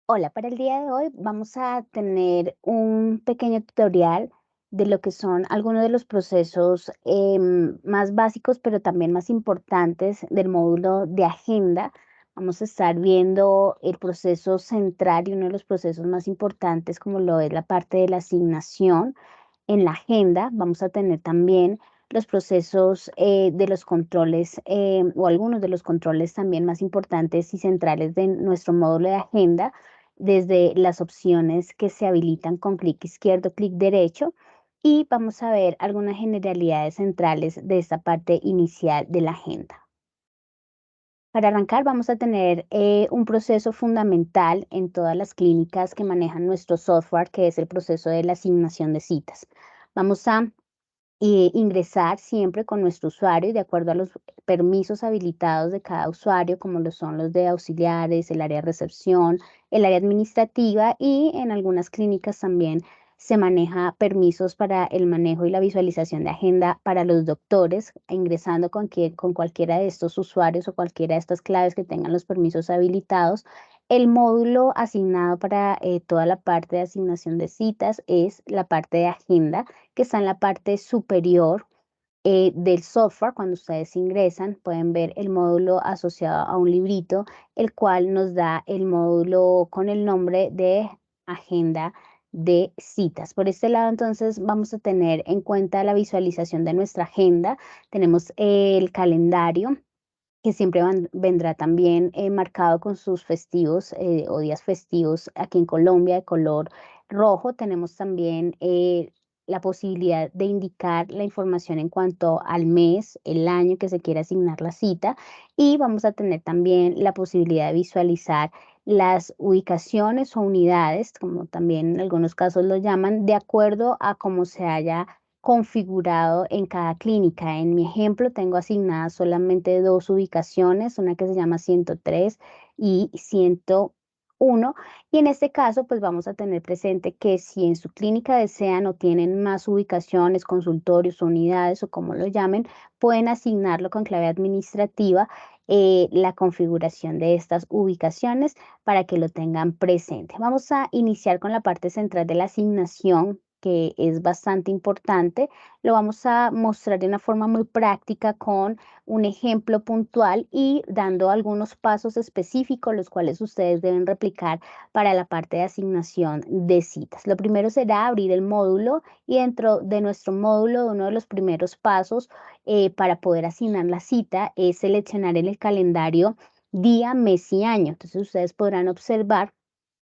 Hola, para el día de hoy vamos a tener un pequeño tutorial de lo que son algunos de los procesos más básicos, pero también más importantes del módulo de agenda. Vamos a estar viendo el proceso central y uno de los procesos más importantes, como lo es la parte de la asignación en la agenda. Vamos a tener también los procesos de los controles o algunos de los controles también más importantes y centrales de nuestro módulo de agenda, desde las opciones que se habilitan con clic izquierdo, clic derecho, y vamos a ver algunas generalidades centrales de esta parte inicial de la agenda. Para arrancar, vamos a tener un proceso fundamental en todas las clínicas que manejan nuestro software, que es el proceso de la asignación de citas. Vamos a ingresar siempre con nuestro usuario y de acuerdo a los permisos habilitados de cada usuario, como lo son los de auxiliares, el área de recepción, el área administrativa, y en algunas clínicas también se maneja permisos para el manejo y la visualización de agenda para los doctores, ingresando con cualquiera de estos usuarios o cualquiera de estas claves que tengan los permisos habilitados. El módulo asignado para toda la parte de asignación de citas es la parte de agenda, que está en la parte superior del software. Cuando ustedes ingresan, pueden ver el módulo asociado a un librito, el cual nos da el módulo con el nombre de agenda de citas. Por este lado, entonces, vamos a tener en cuenta la visualización de nuestra agenda. Tenemos el calendario, que siempre vendrá también marcado con sus festivos o días festivos aquí en Colombia de color rojo. Tenemos también la posibilidad de indicar la información en cuanto al mes, el año que se quiere asignar la cita, y vamos a tener también la posibilidad de visualizar las ubicaciones o unidades, como también en algunos casos lo llaman, de acuerdo a cómo se haya configurado en cada clínica. En mi ejemplo, tengo asignadas solamente dos ubicaciones, una que se llama 103 y 101. Y en este caso, pues vamos a tener presente que si en su clínica desean o tienen más ubicaciones, consultorios, unidades o como lo llamen, pueden asignarlo con clave administrativa, la configuración de estas ubicaciones para que lo tengan presente. Vamos a iniciar con la parte central de la asignación, que es bastante importante. Lo vamos a mostrar de una forma muy práctica con un ejemplo puntual y dando algunos pasos específicos, los cuales ustedes deben replicar para la parte de asignación de citas. Lo primero será abrir el módulo y dentro de nuestro módulo, uno de los primeros pasos para poder asignar la cita es seleccionar en el calendario día, mes y año. Entonces ustedes podrán observar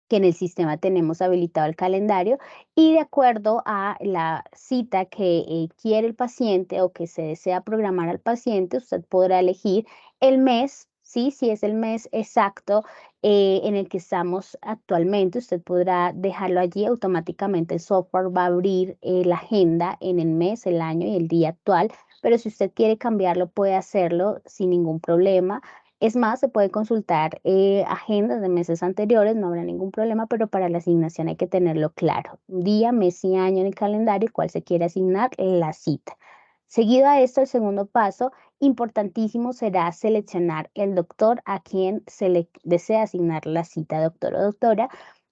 que en el sistema tenemos habilitado el calendario y de acuerdo a la cita que quiere el paciente o que se desea programar al paciente, usted podrá elegir el mes, ¿sí? Si es el mes exacto en el que estamos actualmente, usted podrá dejarlo allí. Automáticamente el software va a abrir la agenda en el mes, el año y el día actual, pero si usted quiere cambiarlo, puede hacerlo sin ningún problema. Es más, se puede consultar agendas de meses anteriores, no habrá ningún problema, pero para la asignación hay que tenerlo claro. Día, mes y año en el calendario, cuál se quiere asignar la cita. Seguido a esto, el segundo paso importantísimo será seleccionar el doctor a quien se le desea asignar la cita, doctor o doctora,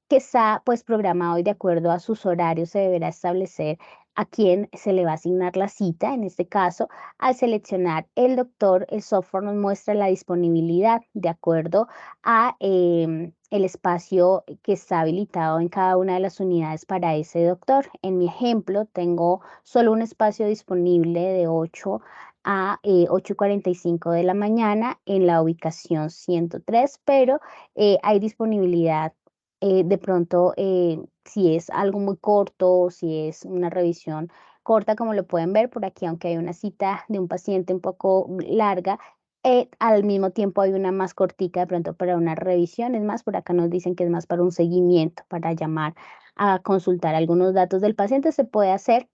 que está pues programado y de acuerdo a sus horarios se deberá establecer a quién se le va a asignar la cita. En este caso, al seleccionar el doctor, el software nos muestra la disponibilidad de acuerdo a el espacio que está habilitado en cada una de las unidades para ese doctor. En mi ejemplo, tengo solo un espacio disponible de 8 a 8:45 de la mañana en la ubicación 103, pero hay disponibilidad de pronto, si es algo muy corto, si es una revisión corta, como lo pueden ver por aquí, aunque hay una cita de un paciente un poco larga, al mismo tiempo hay una más cortica de pronto para una revisión. Es más, por acá nos dicen que es más para un seguimiento, para llamar a consultar algunos datos del paciente, se puede hacer,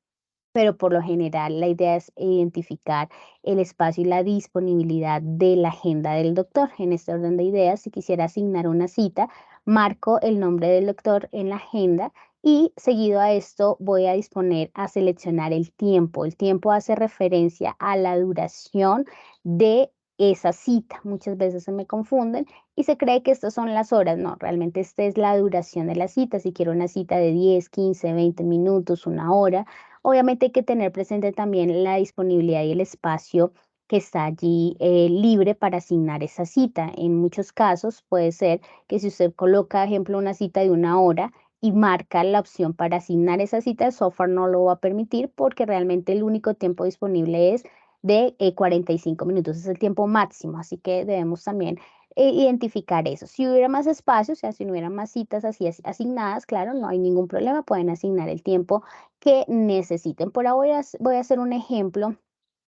pero por lo general la idea es identificar el espacio y la disponibilidad de la agenda del doctor. En este orden de ideas, si quisiera asignar una cita, marco el nombre del doctor en la agenda y seguido a esto voy a disponer a seleccionar el tiempo. El tiempo hace referencia a la duración de esa cita. Muchas veces se me confunden y se cree que estas son las horas. No, realmente esta es la duración de la cita. Si quiero una cita de 10, 15, 20 minutos, una hora, obviamente hay que tener presente también la disponibilidad y el espacio que está allí libre para asignar esa cita. En muchos casos puede ser que si usted coloca, ejemplo, una cita de una hora y marca la opción para asignar esa cita, el software no lo va a permitir porque realmente el único tiempo disponible es de 45 minutos, es el tiempo máximo, así que debemos también identificar eso. Si hubiera más espacio, o sea, si no hubiera más citas así asignadas, claro, no hay ningún problema, pueden asignar el tiempo que necesiten. Por ahora voy a hacer un ejemplo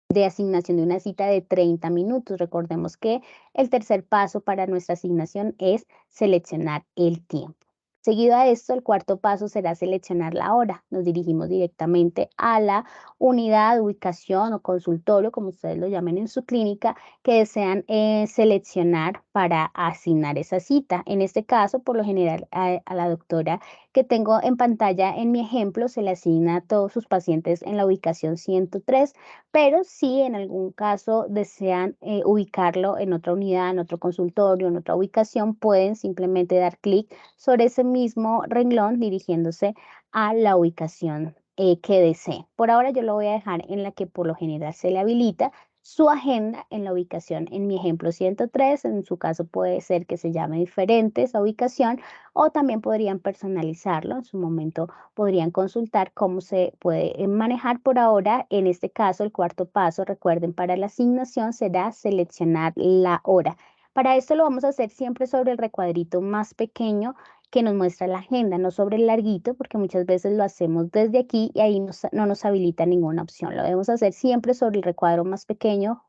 de asignación de una cita de 30 minutos. Recordemos que el tercer paso para nuestra asignación es seleccionar el tiempo. Seguido a esto, el cuarto paso será seleccionar la hora. Nos dirigimos directamente a la unidad, ubicación o consultorio, como ustedes lo llamen en su clínica, que desean seleccionar para asignar esa cita. En este caso, por lo general, a la doctora que tengo en pantalla en mi ejemplo, se le asigna a todos sus pacientes en la ubicación 103, pero si en algún caso desean ubicarlo en otra unidad, en otro consultorio, en otra ubicación, pueden simplemente dar clic sobre ese mismo renglón dirigiéndose a la ubicación que deseen. Por ahora yo lo voy a dejar en la que por lo general se le habilita su agenda en la ubicación, en mi ejemplo 103, en su caso puede ser que se llame diferente esa ubicación o también podrían personalizarlo, en su momento podrían consultar cómo se puede manejar. Por ahora. En este caso, el cuarto paso, recuerden, para la asignación será seleccionar la hora. Para esto lo vamos a hacer siempre sobre el recuadrito más pequeño que nos muestra la agenda, no sobre el larguito, porque muchas veces lo hacemos desde aquí y ahí no nos habilita ninguna opción. Lo debemos hacer siempre sobre el recuadro más pequeño,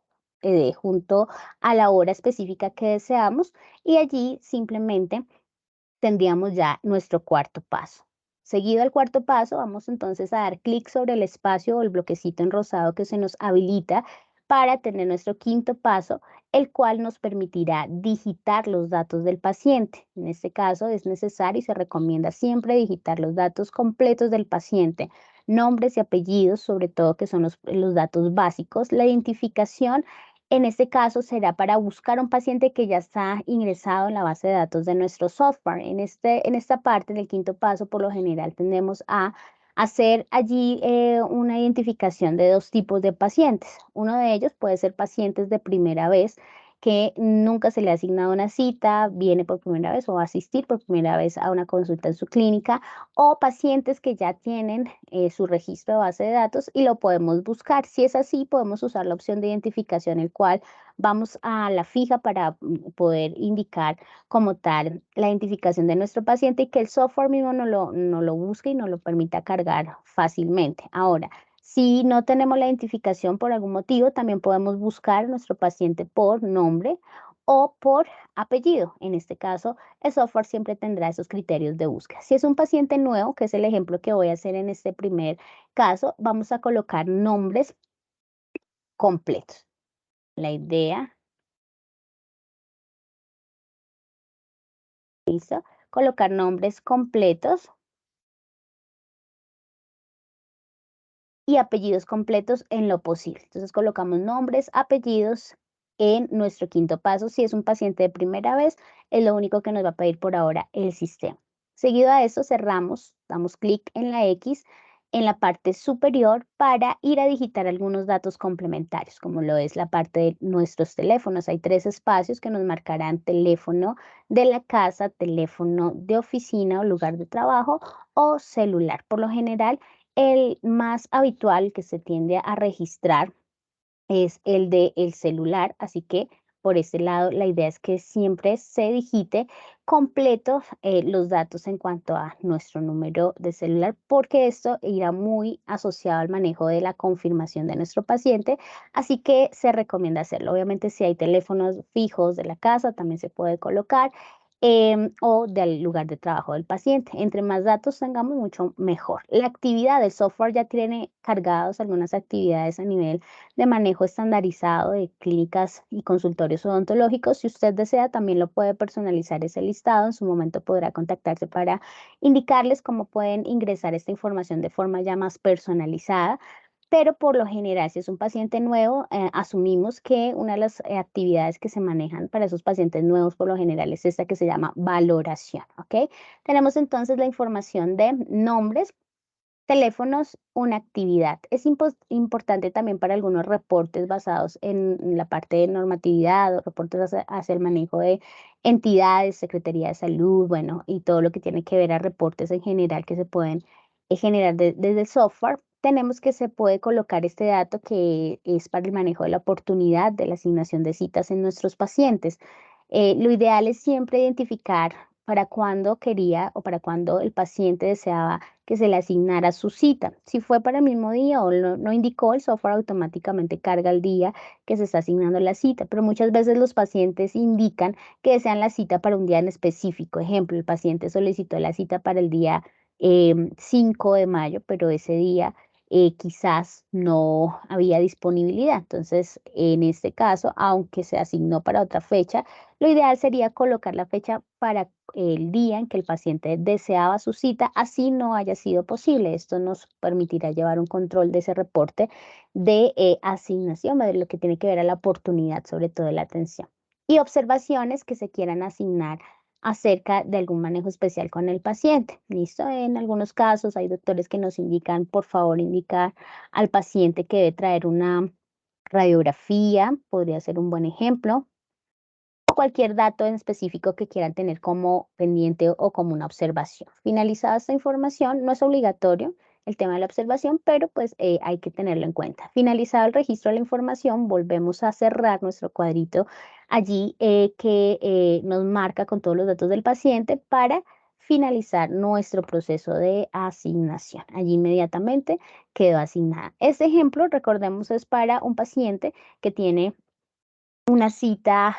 junto a la hora específica que deseamos, y allí simplemente tendríamos ya nuestro cuarto paso. Seguido al cuarto paso, vamos entonces a dar clic sobre el espacio o el bloquecito en rosado que se nos habilita para tener nuestro quinto paso, el cual nos permitirá digitar los datos del paciente. En este caso es necesario y se recomienda siempre digitar los datos completos del paciente, nombres y apellidos, sobre todo que son los datos básicos, la identificación. En este caso será para buscar un paciente que ya está ingresado en la base de datos de nuestro software. En esta parte del quinto paso, por lo general, tendemos a hacer allí una identificación de dos tipos de pacientes. Uno de ellos puede ser pacientes de primera vez que nunca se le ha asignado una cita, viene por primera vez o va a asistir por primera vez a una consulta en su clínica, o pacientes que ya tienen su registro de base de datos y lo podemos buscar. Si es así, podemos usar la opción de identificación, el cual vamos a la fija para poder indicar como tal la identificación de nuestro paciente y que el software mismo no lo busque y nos lo permita cargar fácilmente. Ahora, si no tenemos la identificación por algún motivo, también podemos buscar a nuestro paciente por nombre o por apellido. En este caso, el software siempre tendrá esos criterios de búsqueda. Si es un paciente nuevo, que es el ejemplo que voy a hacer en este primer caso, vamos a colocar nombres completos. La idea, listo, colocar nombres completos y apellidos completos en lo posible. Entonces colocamos nombres, apellidos en nuestro quinto paso. Si es un paciente de primera vez, es lo único que nos va a pedir por ahora el sistema. Seguido a eso cerramos, damos clic en la X en la parte superior para ir a digitar algunos datos complementarios, como lo es la parte de nuestros teléfonos. Hay tres espacios que nos marcarán teléfono de la casa, teléfono de oficina o lugar de trabajo o celular. Por lo general, el más habitual que se tiende a registrar es el de el celular, así que por este lado la idea es que siempre se digite completo los datos en cuanto a nuestro número de celular, porque esto irá muy asociado al manejo de la confirmación de nuestro paciente, así que se recomienda hacerlo. Obviamente si hay teléfonos fijos de la casa también se puede colocar, o del lugar de trabajo del paciente. Entre más datos tengamos, mucho mejor. La actividad del software ya tiene cargados algunas actividades a nivel de manejo estandarizado de clínicas y consultorios odontológicos. Si usted desea, también lo puede personalizar ese listado. En su momento podrá contactarse para indicarles cómo pueden ingresar esta información de forma ya más personalizada. pero por lo general, si es un paciente nuevo, asumimos que una de las actividades que se manejan para esos pacientes nuevos por lo general es esta que se llama valoración, ¿ok? Tenemos entonces la información de nombres, teléfonos, una actividad. Es importante también para algunos reportes basados en la parte de normatividad o reportes hacia el manejo de entidades, Secretaría de Salud, bueno, y todo lo que tiene que ver a reportes en general que se pueden generar desde el software. Tenemos que se puede colocar este dato que es para el manejo de la oportunidad de la asignación de citas en nuestros pacientes. Lo ideal es siempre identificar para cuándo quería o para cuándo el paciente deseaba que se le asignara su cita. Si fue para el mismo día o no indicó, el software automáticamente carga el día que se está asignando la cita, pero muchas veces los pacientes indican que desean la cita para un día en específico. Ejemplo, el paciente solicitó la cita para el día 5 de mayo, pero ese día quizás no había disponibilidad. Entonces, en este caso, aunque se asignó para otra fecha, lo ideal sería colocar la fecha para el día en que el paciente deseaba su cita, así no haya sido posible. Esto nos permitirá llevar un control de ese reporte de asignación, de lo que tiene que ver a la oportunidad, sobre todo de la atención. Y observaciones que se quieran asignar acerca de algún manejo especial con el paciente. ¿Listo? En algunos casos hay doctores que nos indican, por favor, indicar al paciente que debe traer una radiografía, podría ser un buen ejemplo, cualquier dato en específico que quieran tener como pendiente o como una observación. Finalizada esta información, no es obligatorio el tema de la observación, pero pues hay que tenerlo en cuenta. Finalizado el registro de la información, volvemos a cerrar nuestro cuadrito allí que nos marca con todos los datos del paciente para finalizar nuestro proceso de asignación. Allí inmediatamente quedó asignada. Este ejemplo, recordemos, es para un paciente que tiene una cita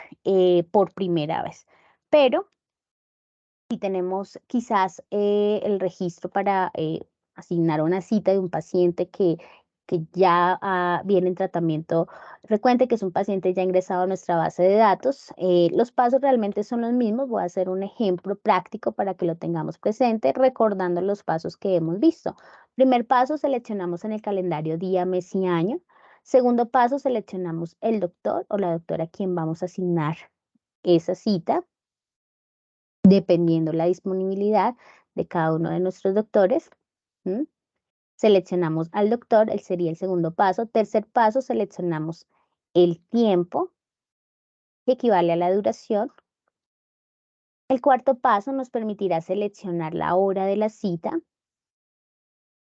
por primera vez. Pero si tenemos quizás el registro para asignar una cita de un paciente que ya viene en tratamiento frecuente, que es un paciente ya ingresado a nuestra base de datos, los pasos realmente son los mismos. Voy a hacer un ejemplo práctico para que lo tengamos presente, recordando los pasos que hemos visto. Primer paso, seleccionamos en el calendario día, mes y año. Segundo paso, seleccionamos el doctor o la doctora a quien vamos a asignar esa cita, dependiendo la disponibilidad de cada uno de nuestros doctores. ¿Mm? Seleccionamos al doctor, él sería el segundo paso. Tercer paso, seleccionamos el tiempo, que equivale a la duración. El cuarto paso nos permitirá seleccionar la hora de la cita.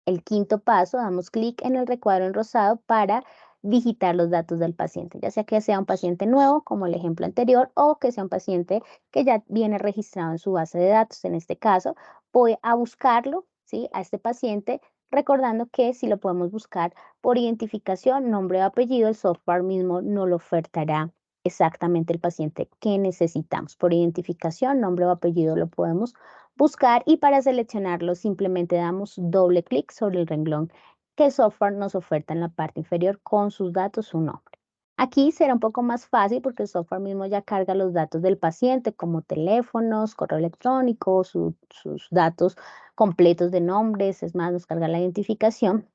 El quinto paso, damos clic en el recuadro en rosado para digitar los datos del paciente, ya sea que sea un paciente nuevo, como el ejemplo anterior, o que sea un paciente que ya viene registrado en su base de datos. En este caso, voy a buscarlo, ¿sí? A este paciente, recordando que si lo podemos buscar por identificación, nombre o apellido, el software mismo no lo ofertará exactamente el paciente que necesitamos. Por identificación, nombre o apellido lo podemos buscar, y para seleccionarlo simplemente damos doble clic sobre el renglón que el software nos oferta en la parte inferior con sus datos, su nombre. Aquí será un poco más fácil porque el software mismo ya carga los datos del paciente como teléfonos, correo electrónico, sus datos completos de nombres, es más, nos carga la identificación.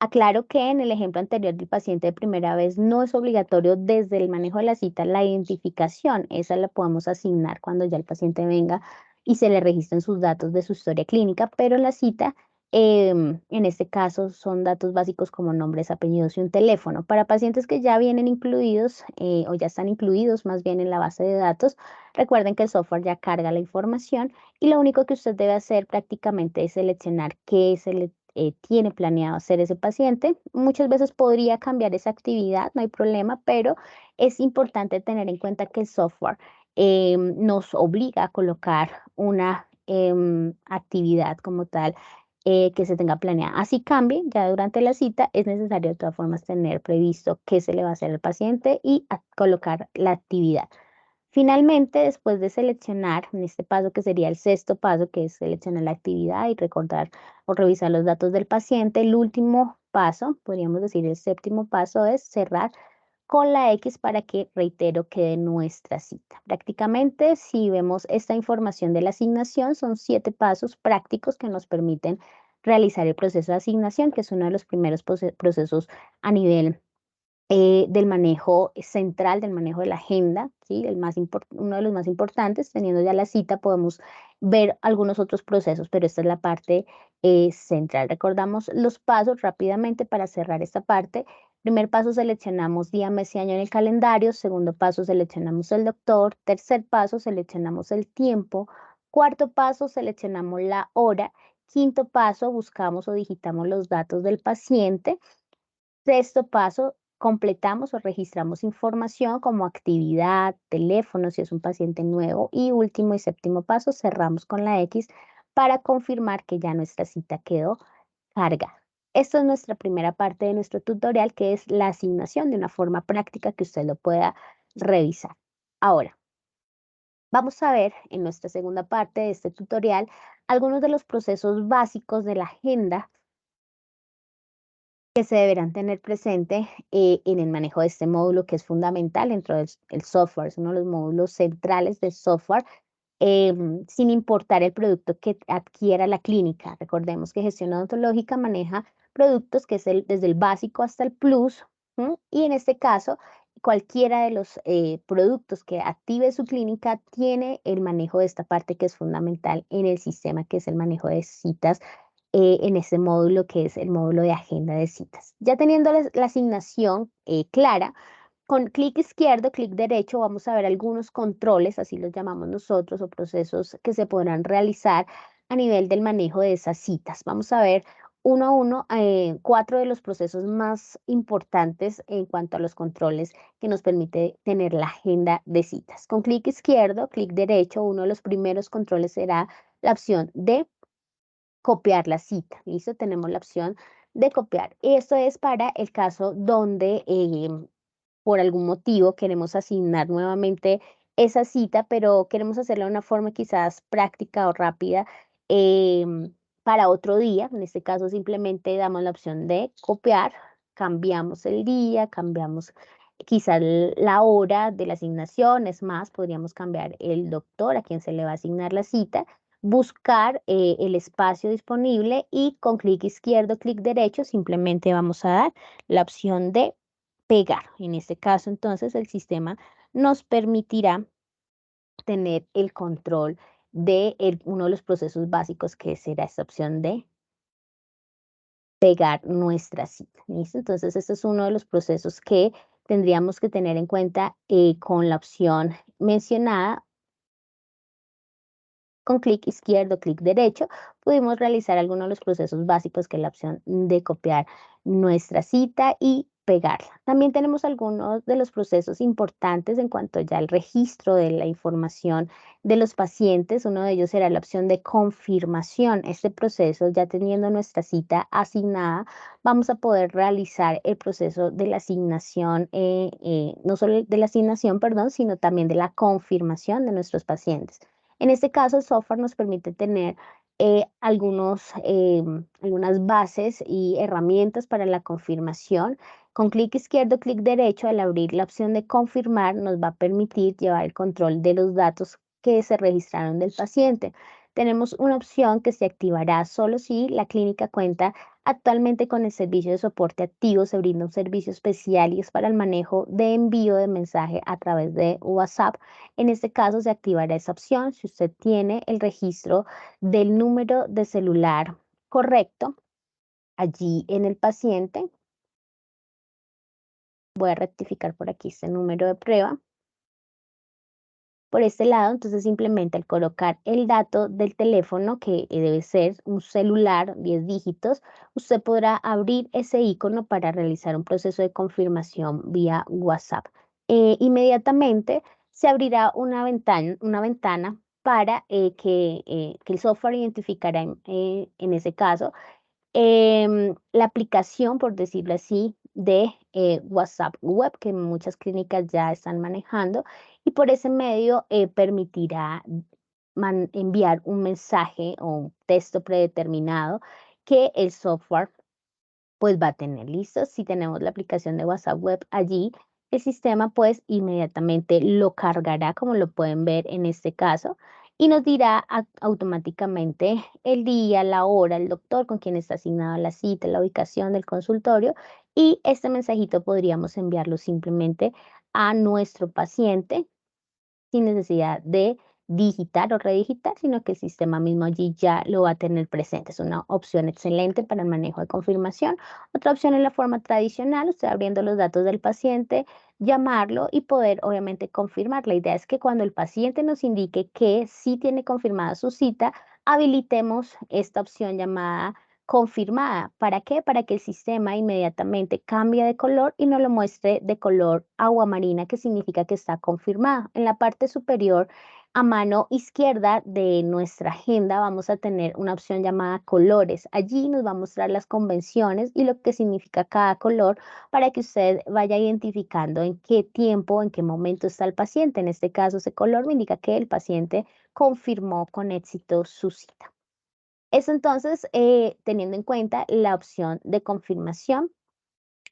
Aclaro que en el ejemplo anterior del paciente de primera vez no es obligatorio desde el manejo de la cita la identificación. Esa la podemos asignar cuando ya el paciente venga y se le registren sus datos de su historia clínica, pero en la cita, en este caso, son datos básicos como nombres, apellidos y un teléfono. Para pacientes que ya vienen incluidos o ya están incluidos más bien en la base de datos, recuerden que el software ya carga la información y lo único que usted debe hacer prácticamente es seleccionar qué se le tiene planeado hacer ese paciente. Muchas veces podría cambiar esa actividad, no hay problema, pero es importante tener en cuenta que el software nos obliga a colocar una actividad como tal que se tenga planeada. Así cambie, ya durante la cita es necesario de todas formas tener previsto qué se le va a hacer al paciente y colocar la actividad. Finalmente, después de seleccionar, en este paso que sería el sexto paso, que es seleccionar la actividad y recordar o revisar los datos del paciente, el último paso, podríamos decir el séptimo paso, es cerrar con la X para que, reitero, quede nuestra cita. Prácticamente, si vemos esta información de la asignación, son 7 pasos prácticos que nos permiten realizar el proceso de asignación, que es uno de los primeros procesos a nivel del manejo central, del manejo de la agenda, ¿sí? Uno de los más importantes. Teniendo ya la cita, podemos ver algunos otros procesos, pero esta es la parte central. Recordamos los pasos rápidamente para cerrar esta parte. Primer paso, seleccionamos día, mes y año en el calendario. Segundo paso, seleccionamos el doctor. Tercer paso, seleccionamos el tiempo. Cuarto paso, seleccionamos la hora. Quinto paso, buscamos o digitamos los datos del paciente. Sexto paso, completamos o registramos información como actividad, teléfono, si es un paciente nuevo. Y último y séptimo paso, cerramos con la X para confirmar que ya nuestra cita quedó cargada. Esta es nuestra primera parte de nuestro tutorial, que es la asignación de una forma práctica que usted lo pueda revisar. Ahora, vamos a ver en nuestra segunda parte de este tutorial algunos de los procesos básicos de la agenda que se deberán tener presente en el manejo de este módulo, que es fundamental dentro del software. Es uno de los módulos centrales del software, sin importar el producto que adquiera la clínica. Recordemos que gestión odontológica maneja productos que es desde el básico hasta el plus, y en este caso, cualquiera de los productos que active su clínica tiene el manejo de esta parte que es fundamental en el sistema, que es el manejo de citas en ese módulo, que es el módulo de agenda de citas. Ya teniendo la asignación clara, con clic izquierdo, clic derecho, vamos a ver algunos controles, así los llamamos nosotros, o procesos que se podrán realizar a nivel del manejo de esas citas. Vamos a ver uno a uno 4 de los procesos más importantes en cuanto a los controles que nos permite tener la agenda de citas. Con clic izquierdo, clic derecho, uno de los primeros controles será la opción de copiar la cita. ¿Listo? Tenemos la opción de copiar. Esto es para el caso donde por algún motivo queremos asignar nuevamente esa cita, pero queremos hacerlo de una forma quizás práctica o rápida para otro día. En este caso simplemente damos la opción de copiar, cambiamos el día, cambiamos quizás la hora de la asignación. Es más, podríamos cambiar el doctor a quien se le va a asignar la cita, buscar el espacio disponible y con clic izquierdo, clic derecho, simplemente vamos a dar la opción de pegar. En este caso, entonces, el sistema nos permitirá tener el control de uno de los procesos básicos, que será esta opción de pegar nuestra cita. ¿Listo? Entonces, este es uno de los procesos que tendríamos que tener en cuenta con la opción mencionada. Con clic izquierdo, clic derecho, pudimos realizar algunos de los procesos básicos, que es la opción de copiar nuestra cita y pegarla. También tenemos algunos de los procesos importantes en cuanto ya al registro de la información de los pacientes. Uno de ellos será la opción de confirmación. Este proceso, ya teniendo nuestra cita asignada, vamos a poder realizar el proceso de la asignación, no solo de la asignación, perdón, sino también de la confirmación de nuestros pacientes. En este caso, el software nos permite tener algunas bases y herramientas para la confirmación. Con clic izquierdo, clic derecho, al abrir la opción de confirmar, nos va a permitir llevar el control de los datos que se registraron del paciente. Tenemos una opción que se activará solo si la clínica cuenta actualmente con el servicio de soporte activo. Se brinda un servicio especial y es para el manejo de envío de mensaje a través de WhatsApp. En este caso se activará esa opción si usted tiene el registro del número de celular correcto allí en el paciente. Voy a rectificar por aquí este número de prueba. Por este lado, entonces simplemente al colocar el dato del teléfono, que debe ser un celular, 10 dígitos, usted podrá abrir ese icono para realizar un proceso de confirmación vía WhatsApp. Inmediatamente se abrirá una ventana para que el software identificará en ese caso la aplicación, por decirlo así, de WhatsApp Web, que muchas clínicas ya están manejando, y por ese medio permitirá enviar un mensaje o un texto predeterminado que el software pues va a tener listo. Si tenemos la aplicación de WhatsApp Web allí, el sistema pues inmediatamente lo cargará, como lo pueden ver en este caso, y nos dirá automáticamente el día, la hora, el doctor con quien está asignada la cita, la ubicación del consultorio, y este mensajito podríamos enviarlo simplemente a nuestro paciente sin necesidad de digitar o redigitar, sino que el sistema mismo allí ya lo va a tener presente. Es una opción excelente para el manejo de confirmación. Otra opción es la forma tradicional, usted abriendo los datos del paciente, llamarlo y poder obviamente confirmar. La idea es que cuando el paciente nos indique que sí tiene confirmada su cita, habilitemos esta opción llamada confirmada. ¿Para qué? Para que el sistema inmediatamente cambie de color y nos lo muestre de color agua marina, que significa que está confirmada. En la parte superior, a mano izquierda de nuestra agenda, vamos a tener una opción llamada colores. Allí nos va a mostrar las convenciones y lo que significa cada color para que usted vaya identificando en qué tiempo, en qué momento está el paciente. En este caso, ese color me indica que el paciente confirmó con éxito su cita. Eso entonces, teniendo en cuenta la opción de confirmación.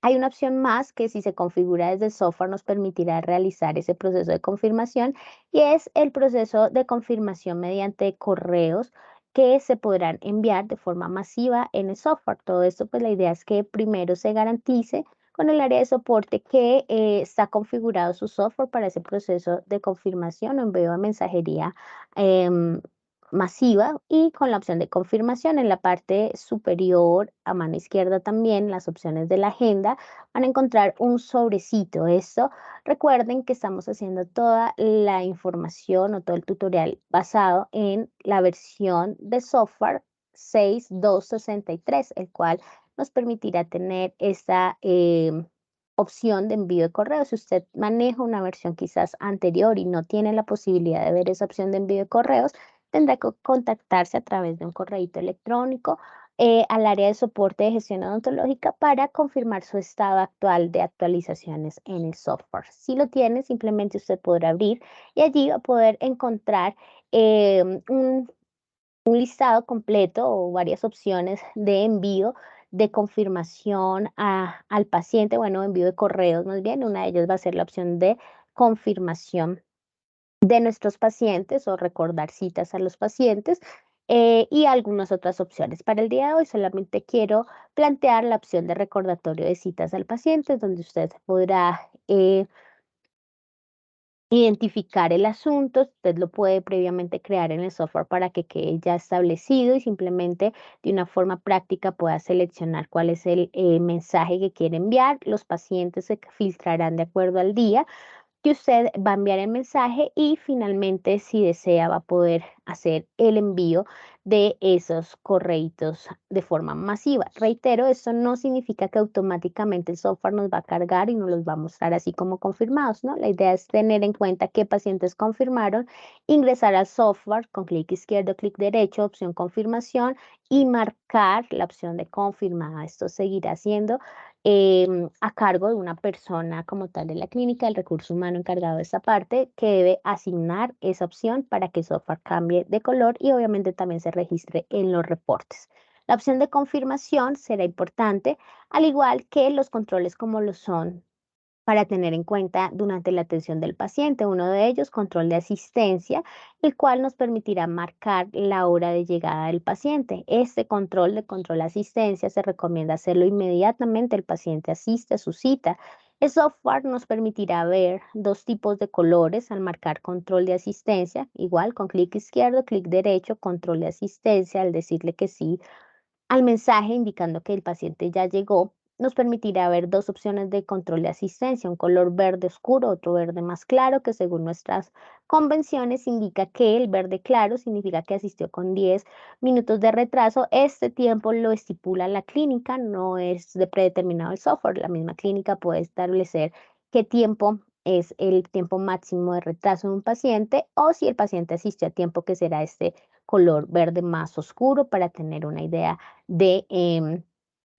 Hay una opción más que si se configura desde el software nos permitirá realizar ese proceso de confirmación y es el proceso de confirmación mediante correos que se podrán enviar de forma masiva en el software. Todo esto, pues la idea es que primero se garantice con el área de soporte que está configurado su software para ese proceso de confirmación o envío de mensajería em, masiva y con la opción de confirmación en la parte superior a mano izquierda también las opciones de la agenda van a encontrar un sobrecito. Esto recuerden que estamos haciendo toda la información o todo el tutorial basado en la versión de software 6.2.63, el cual nos permitirá tener esta opción de envío de correo. Si usted maneja una versión quizás anterior y no tiene la posibilidad de ver esa opción de envío de correos, tendrá que contactarse a través de un correo electrónico al área de soporte de gestión odontológica para confirmar su estado actual de actualizaciones en el software. Si lo tiene, simplemente usted podrá abrir y allí va a poder encontrar un listado completo o varias opciones de envío de confirmación al paciente, bueno, envío de correos más bien. Una de ellas va a ser la opción de confirmación de nuestros pacientes o recordar citas a los pacientes y algunas otras opciones. Para el día de hoy solamente quiero plantear la opción de recordatorio de citas al paciente, donde usted podrá identificar el asunto. Usted lo puede previamente crear en el software para que quede ya establecido y simplemente de una forma práctica pueda seleccionar cuál es el mensaje que quiere enviar. Los pacientes se filtrarán de acuerdo al día que usted va a enviar el mensaje y finalmente, si desea, va a poder hacer el envío de esos correitos de forma masiva. Reitero, esto no significa que automáticamente el software nos va a cargar y nos los va a mostrar así como confirmados, ¿no? La idea es tener en cuenta qué pacientes confirmaron, ingresar al software con clic izquierdo, clic derecho, opción confirmación y marcar la opción de confirmada. Esto seguirá siendo a cargo de una persona como tal de la clínica, el recurso humano encargado de esta parte, que debe asignar esa opción para que el software cambie de color y obviamente también se registre en los reportes. La opción de confirmación será importante, al igual que los controles como lo son para tener en cuenta durante la atención del paciente. Uno de ellos, control de asistencia, el cual nos permitirá marcar la hora de llegada del paciente. Este control de control de asistencia se recomienda hacerlo inmediatamente el paciente asiste a su cita. El software nos permitirá ver dos tipos de colores al marcar control de asistencia, igual con clic izquierdo, clic derecho, control de asistencia, al decirle que sí al mensaje indicando que el paciente ya llegó, nos permitirá ver dos opciones de control de asistencia, un color verde oscuro, otro verde más claro, que según nuestras convenciones indica que el verde claro significa que asistió con 10 minutos de retraso. Este tiempo lo estipula la clínica, no es de predeterminado el software. La misma clínica puede establecer qué tiempo es el tiempo máximo de retraso de un paciente o si el paciente asistió a tiempo, que será este color verde más oscuro para tener una idea de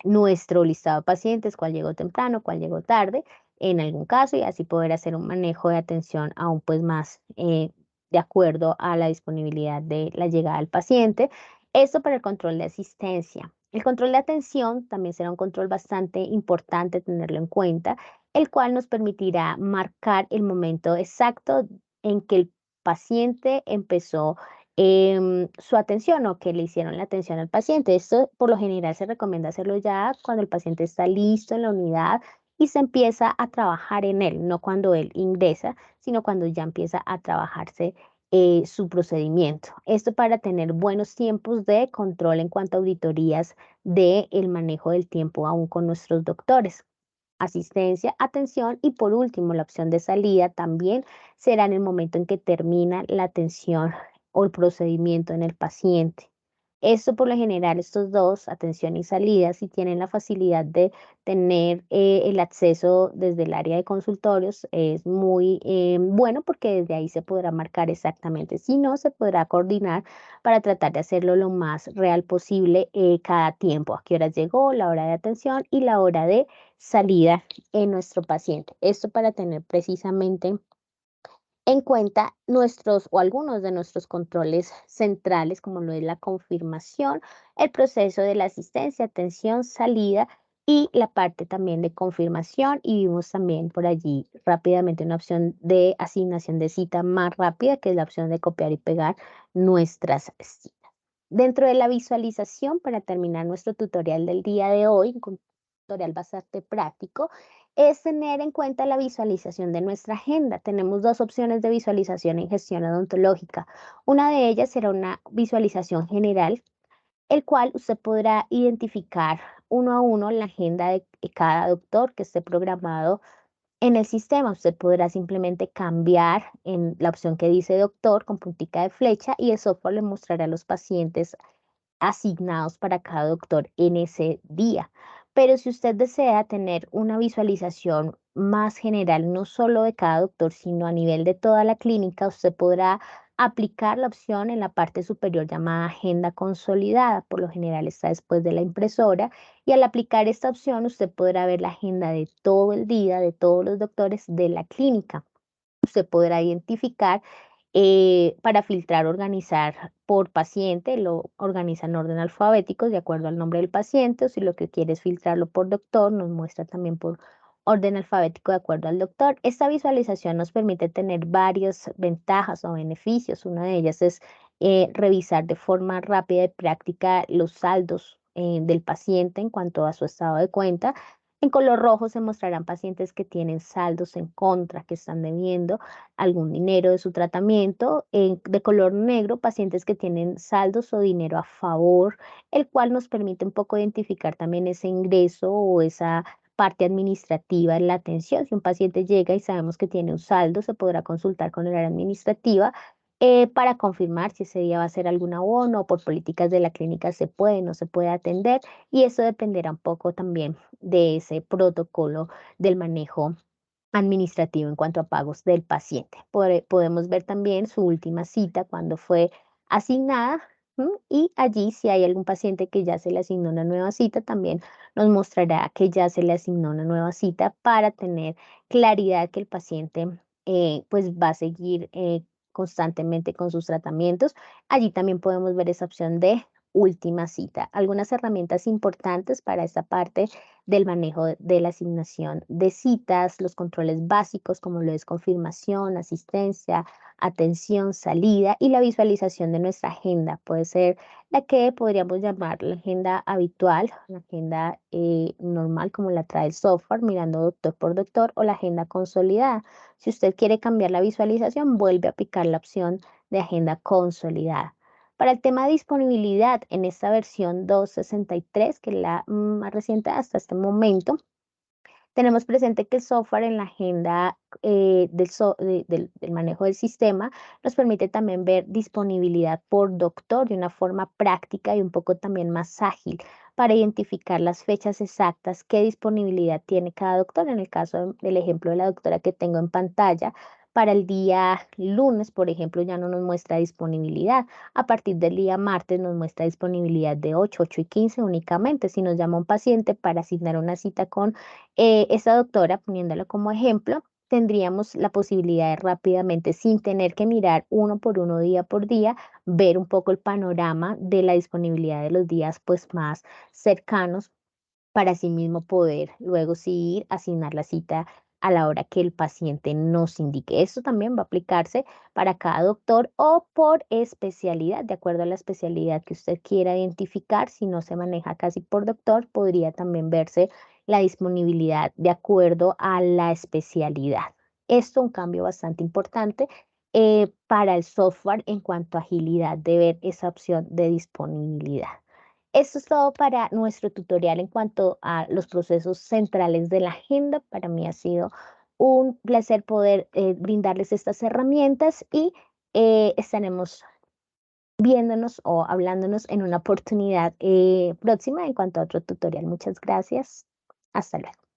nuestro listado de pacientes, cuál llegó temprano, cuál llegó tarde, en algún caso, y así poder hacer un manejo de atención aún pues más de acuerdo a la disponibilidad de la llegada del paciente. Esto para el control de asistencia. El control de atención también será un control bastante importante tenerlo en cuenta, el cual nos permitirá marcar el momento exacto en que el paciente empezó su atención o que le hicieron la atención al paciente. Esto por lo general se recomienda hacerlo ya cuando el paciente está listo en la unidad y se empieza a trabajar en él, no cuando él ingresa, sino cuando ya empieza a trabajarse su procedimiento. Esto para tener buenos tiempos de control en cuanto a auditorías del manejo del tiempo aún con nuestros doctores. Asistencia, atención y por último la opción de salida también será en el momento en que termina la atención o el procedimiento en el paciente. Esto por lo general, estos dos, atención y salida, si tienen la facilidad de tener el acceso desde el área de consultorios, es muy bueno porque desde ahí se podrá marcar exactamente. Si no, se podrá coordinar para tratar de hacerlo lo más real posible cada tiempo. A qué hora llegó, la hora de atención y la hora de salida en nuestro paciente. Esto para tener precisamente en cuenta nuestros o algunos de nuestros controles centrales, como lo es la confirmación, el proceso de la asistencia, atención, salida y la parte también de confirmación. Y vimos también por allí rápidamente una opción de asignación de cita más rápida, que es la opción de copiar y pegar nuestras citas. Dentro de la visualización, para terminar nuestro tutorial del día de hoy, un tutorial bastante práctico, es tener en cuenta la visualización de nuestra agenda. Tenemos dos opciones de visualización en gestión odontológica. Una de ellas será una visualización general, el cual usted podrá identificar uno a uno la agenda de cada doctor que esté programado en el sistema. Usted podrá simplemente cambiar en la opción que dice doctor con puntica de flecha y el software le mostrará a los pacientes asignados para cada doctor en ese día. Pero si usted desea tener una visualización más general, no solo de cada doctor, sino a nivel de toda la clínica, usted podrá aplicar la opción en la parte superior llamada agenda consolidada. Por lo general está después de la impresora y al aplicar esta opción usted podrá ver la agenda de todo el día de todos los doctores de la clínica. Usted podrá identificar para filtrar, organizar por paciente, lo organiza en orden alfabético de acuerdo al nombre del paciente, o si lo que quiere es filtrarlo por doctor, nos muestra también por orden alfabético de acuerdo al doctor. Esta visualización nos permite tener varias ventajas o beneficios. Una de ellas es revisar de forma rápida y práctica los saldos del paciente en cuanto a su estado de cuenta. En color rojo se mostrarán pacientes que tienen saldos en contra, que están debiendo algún dinero de su tratamiento. De color negro, pacientes que tienen saldos o dinero a favor, el cual nos permite un poco identificar también ese ingreso o esa parte administrativa en la atención. Si un paciente llega y sabemos que tiene un saldo, se podrá consultar con el área administrativa para confirmar si ese día va a ser algún abono o por políticas de la clínica se puede o no se puede atender, y eso dependerá un poco también de ese protocolo del manejo administrativo en cuanto a pagos del paciente. Podemos ver también su última cita, cuando fue asignada, y allí si hay algún paciente que ya se le asignó una nueva cita, también nos mostrará que ya se le asignó una nueva cita para tener claridad que el paciente pues va a seguir constantemente con sus tratamientos. Allí también podemos ver esa opción de última cita. Algunas herramientas importantes para esta parte del manejo de la asignación de citas, los controles básicos como lo es confirmación, asistencia, atención, salida y la visualización de nuestra agenda. Puede ser la que podríamos llamar la agenda habitual, la agenda normal como la trae el software, mirando doctor por doctor, o la agenda consolidada. Si usted quiere cambiar la visualización, vuelve a aplicar la opción de agenda consolidada. Para el tema de disponibilidad, en esta versión 2.63, que es la más reciente hasta este momento, tenemos presente que el software en la agenda del manejo del sistema nos permite también ver disponibilidad por doctor de una forma práctica y un poco también más ágil para identificar las fechas exactas, qué disponibilidad tiene cada doctor. En el caso del ejemplo de la doctora que tengo en pantalla, para el día lunes, por ejemplo, ya no nos muestra disponibilidad. A partir del día martes nos muestra disponibilidad de 8 y 15 únicamente. Si nos llama un paciente para asignar una cita con esa doctora, poniéndolo como ejemplo, tendríamos la posibilidad de rápidamente, sin tener que mirar uno por uno, día por día, ver un poco el panorama de la disponibilidad de los días pues más cercanos para así mismo poder luego sí ir a asignar la cita a la hora que el paciente nos indique. Esto también va a aplicarse para cada doctor o por especialidad, de acuerdo a la especialidad que usted quiera identificar. Si no se maneja casi por doctor, podría también verse la disponibilidad de acuerdo a la especialidad. Esto es un cambio bastante importante para el software en cuanto a agilidad de ver esa opción de disponibilidad. Esto es todo para nuestro tutorial en cuanto a los procesos centrales de la agenda. Para mí ha sido un placer poder brindarles estas herramientas y estaremos viéndonos o hablándonos en una oportunidad próxima en cuanto a otro tutorial. Muchas gracias. Hasta luego.